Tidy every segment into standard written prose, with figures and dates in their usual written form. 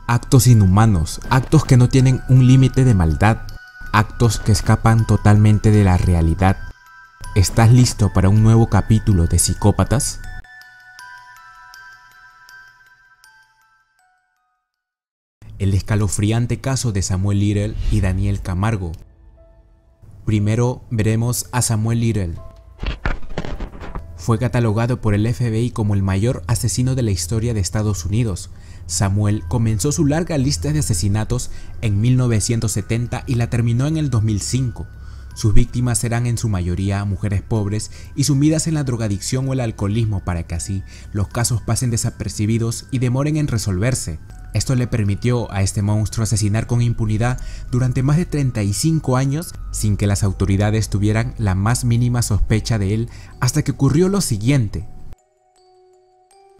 actos inhumanos, actos que no tienen un límite de maldad, actos que escapan totalmente de la realidad. ¿Estás listo para un nuevo capítulo de Psicópatas? El escalofriante caso de Samuel Little y Daniel Camargo. Primero veremos a Samuel Little. Fue catalogado por el FBI como el mayor asesino de la historia de Estados Unidos. Samuel comenzó su larga lista de asesinatos en 1970 y la terminó en el 2005. Sus víctimas eran en su mayoría mujeres pobres y sumidas en la drogadicción o el alcoholismo para que así los casos pasen desapercibidos y demoren en resolverse. Esto le permitió a este monstruo asesinar con impunidad durante más de 35 años sin que las autoridades tuvieran la más mínima sospecha de él hasta que ocurrió lo siguiente.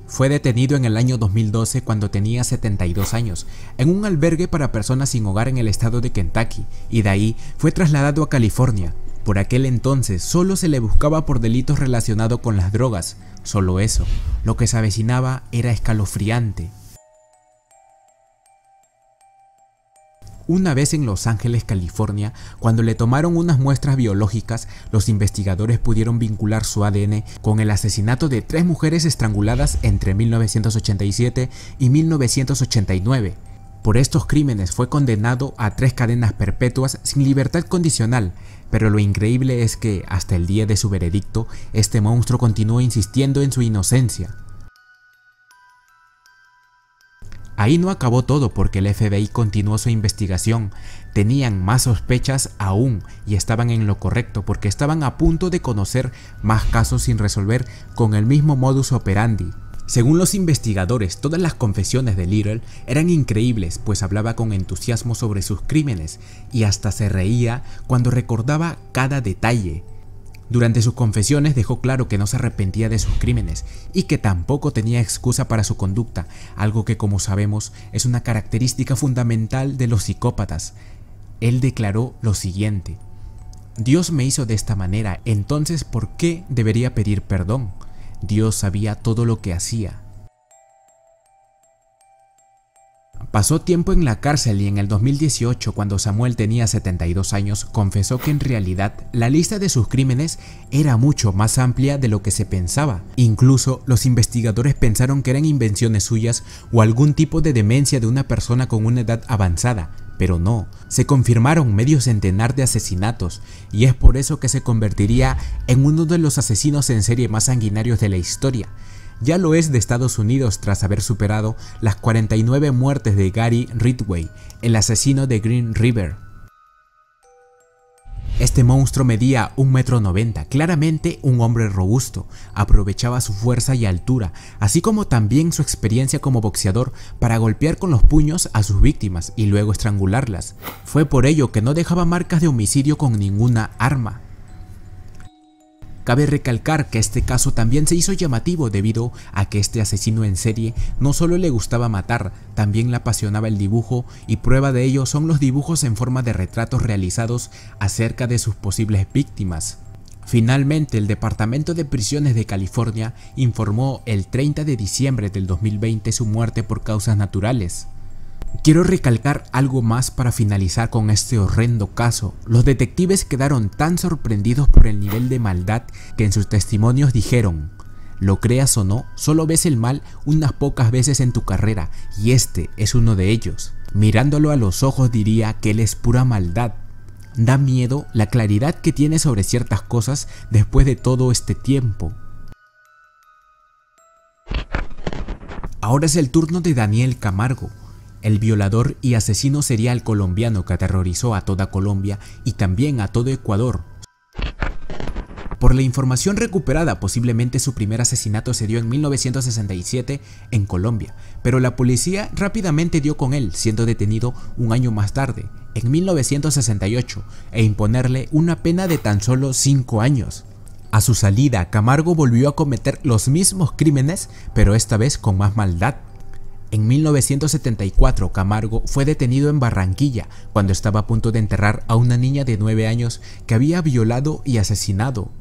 Fue detenido en el año 2012 cuando tenía 72 años, en un albergue para personas sin hogar en el estado de Kentucky, y de ahí fue trasladado a California. Por aquel entonces solo se le buscaba por delitos relacionados con las drogas. Solo eso, lo que se avecinaba era escalofriante. Una vez en Los Ángeles, California, cuando le tomaron unas muestras biológicas, los investigadores pudieron vincular su ADN con el asesinato de 3 mujeres estranguladas entre 1987 y 1989. Por estos crímenes fue condenado a 3 cadenas perpetuas sin libertad condicional, pero lo increíble es que, hasta el día de su veredicto, este monstruo continuó insistiendo en su inocencia. Ahí no acabó todo porque el FBI continuó su investigación. Tenían más sospechas aún y estaban en lo correcto porque estaban a punto de conocer más casos sin resolver con el mismo modus operandi. Según los investigadores, todas las confesiones de Little eran increíbles, pues hablaba con entusiasmo sobre sus crímenes y hasta se reía cuando recordaba cada detalle. Durante sus confesiones dejó claro que no se arrepentía de sus crímenes y que tampoco tenía excusa para su conducta, algo que, como sabemos, es una característica fundamental de los psicópatas. Él declaró lo siguiente: Dios me hizo de esta manera, entonces ¿por qué debería pedir perdón? Dios sabía todo lo que hacía. Pasó tiempo en la cárcel y en el 2018, cuando Samuel tenía 72 años, confesó que en realidad la lista de sus crímenes era mucho más amplia de lo que se pensaba. Incluso los investigadores pensaron que eran invenciones suyas o algún tipo de demencia de una persona con una edad avanzada, pero no, se confirmaron medio centenar de asesinatos y es por eso que se convertiría en uno de los asesinos en serie más sanguinarios de la historia. Ya lo es de Estados Unidos tras haber superado las 49 muertes de Gary Ridgway, el asesino de Green River. Este monstruo medía 1,90 m, claramente un hombre robusto, aprovechaba su fuerza y altura, así como también su experiencia como boxeador para golpear con los puños a sus víctimas y luego estrangularlas. Fue por ello que no dejaba marcas de homicidio con ninguna arma. Cabe recalcar que este caso también se hizo llamativo debido a que este asesino en serie no solo le gustaba matar, también le apasionaba el dibujo y prueba de ello son los dibujos en forma de retratos realizados acerca de sus posibles víctimas. Finalmente, el Departamento de Prisiones de California informó el 30 de diciembre del 2020 su muerte por causas naturales. Quiero recalcar algo más para finalizar con este horrendo caso. Los detectives quedaron tan sorprendidos por el nivel de maldad que en sus testimonios dijeron: lo creas o no, solo ves el mal unas pocas veces en tu carrera y este es uno de ellos. Mirándolo a los ojos diría que él es pura maldad. Da miedo la claridad que tiene sobre ciertas cosas después de todo este tiempo. Ahora es el turno de Daniel Camargo, el violador y asesino serial colombiano que aterrorizó a toda Colombia y también a todo Ecuador. Por la información recuperada, posiblemente su primer asesinato se dio en 1967 en Colombia, pero la policía rápidamente dio con él, siendo detenido un año más tarde, en 1968, e imponerle una pena de tan solo 5 años. A su salida, Camargo volvió a cometer los mismos crímenes, pero esta vez con más maldad. En 1974, Camargo fue detenido en Barranquilla cuando estaba a punto de enterrar a una niña de 9 años que había violado y asesinado.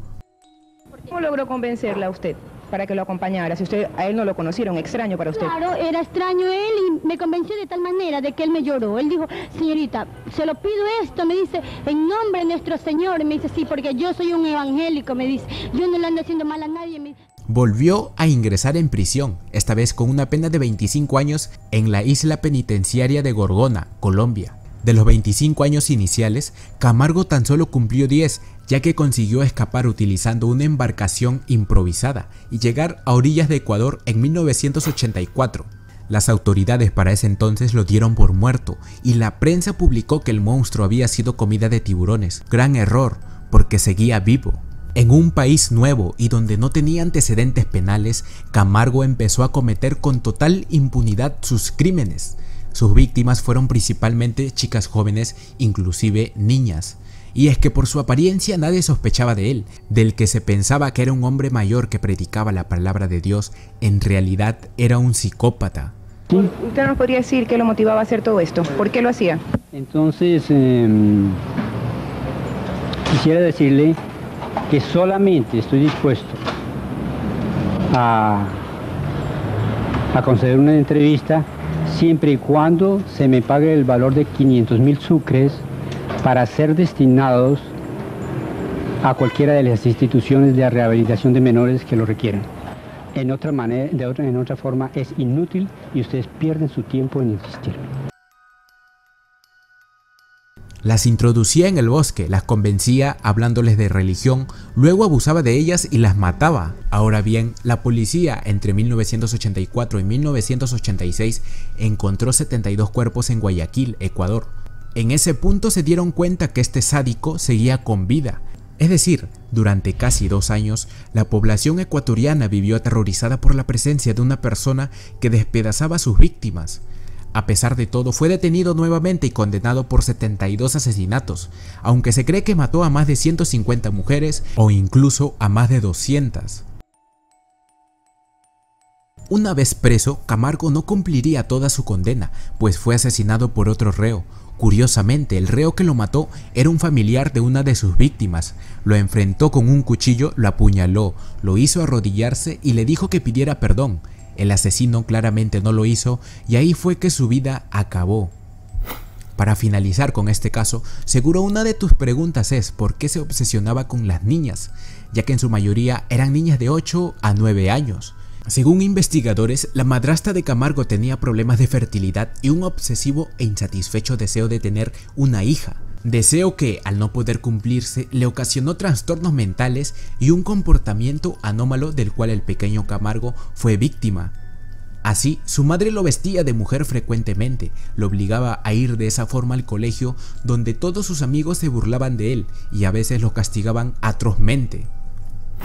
¿Cómo logró convencerla a usted para que lo acompañara? Si usted a él no lo conociera, un extraño para usted. Claro, era extraño él y me convenció de tal manera de que él me lloró. Él dijo, señorita, se lo pido esto, me dice, en nombre de nuestro Señor. Me dice, sí, porque yo soy un evangélico, me dice, yo no le ando haciendo mal a nadie. Volvió a ingresar en prisión, esta vez con una pena de 25 años en la isla penitenciaria de Gorgona, Colombia. De los 25 años iniciales, Camargo tan solo cumplió 10, ya que consiguió escapar utilizando una embarcación improvisada y llegar a orillas de Ecuador en 1984. Las autoridades para ese entonces lo dieron por muerto y la prensa publicó que el monstruo había sido comida de tiburones. Gran error, porque seguía vivo. En un país nuevo y donde no tenía antecedentes penales, Camargo empezó a cometer con total impunidad sus crímenes. Sus víctimas fueron principalmente chicas jóvenes, inclusive niñas. Y es que por su apariencia nadie sospechaba de él, del que se pensaba que era un hombre mayor que predicaba la palabra de Dios, en realidad era un psicópata. ¿Sí? ¿Usted nos podría decir qué lo motivaba a hacer todo esto? ¿Por qué lo hacía? Entonces, quisiera decirle que solamente estoy dispuesto a conceder una entrevista siempre y cuando se me pague el valor de 500.000 sucres para ser destinados a cualquiera de las instituciones de rehabilitación de menores que lo requieran. En otra forma es inútil y ustedes pierden su tiempo en insistir. Las introducía en el bosque, las convencía hablándoles de religión, luego abusaba de ellas y las mataba. Ahora bien, la policía entre 1984 y 1986 encontró 72 cuerpos en Guayaquil, Ecuador. En ese punto se dieron cuenta que este sádico seguía con vida. Es decir, durante casi 2 años, la población ecuatoriana vivió aterrorizada por la presencia de una persona que despedazaba a sus víctimas. A pesar de todo, fue detenido nuevamente y condenado por 72 asesinatos, aunque se cree que mató a más de 150 mujeres o incluso a más de 200. Una vez preso, Camargo no cumpliría toda su condena, pues fue asesinado por otro reo. Curiosamente, el reo que lo mató era un familiar de una de sus víctimas. Lo enfrentó con un cuchillo, lo apuñaló, lo hizo arrodillarse y le dijo que pidiera perdón. El asesino claramente no lo hizo y ahí fue que su vida acabó. Para finalizar con este caso, seguro una de tus preguntas es ¿por qué se obsesionaba con las niñas? Ya que en su mayoría eran niñas de 8 a 9 años. Según investigadores, la madrastra de Camargo tenía problemas de fertilidad y un obsesivo e insatisfecho deseo de tener una hija. Deseo que, al no poder cumplirse, le ocasionó trastornos mentales y un comportamiento anómalo del cual el pequeño Camargo fue víctima. Así, su madre lo vestía de mujer frecuentemente, lo obligaba a ir de esa forma al colegio donde todos sus amigos se burlaban de él y a veces lo castigaban atrozmente.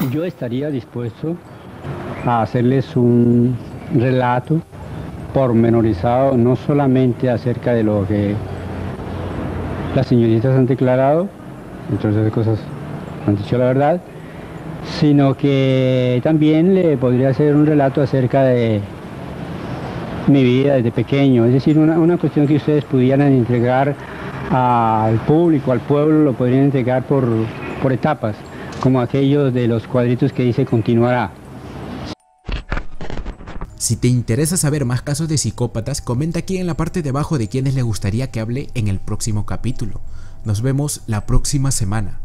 Yo estaría dispuesto a hacerles un relato pormenorizado, no solamente acerca de lo que las señoritas han declarado, entre otras cosas han dicho la verdad, sino que también le podría hacer un relato acerca de mi vida desde pequeño, es decir, una cuestión que ustedes pudieran entregar al público, al pueblo, lo podrían entregar por etapas, como aquellos de los cuadritos que dice continuará. Si te interesa saber más casos de psicópatas, comenta aquí en la parte de abajo de quienes le gustaría que hable en el próximo capítulo. Nos vemos la próxima semana.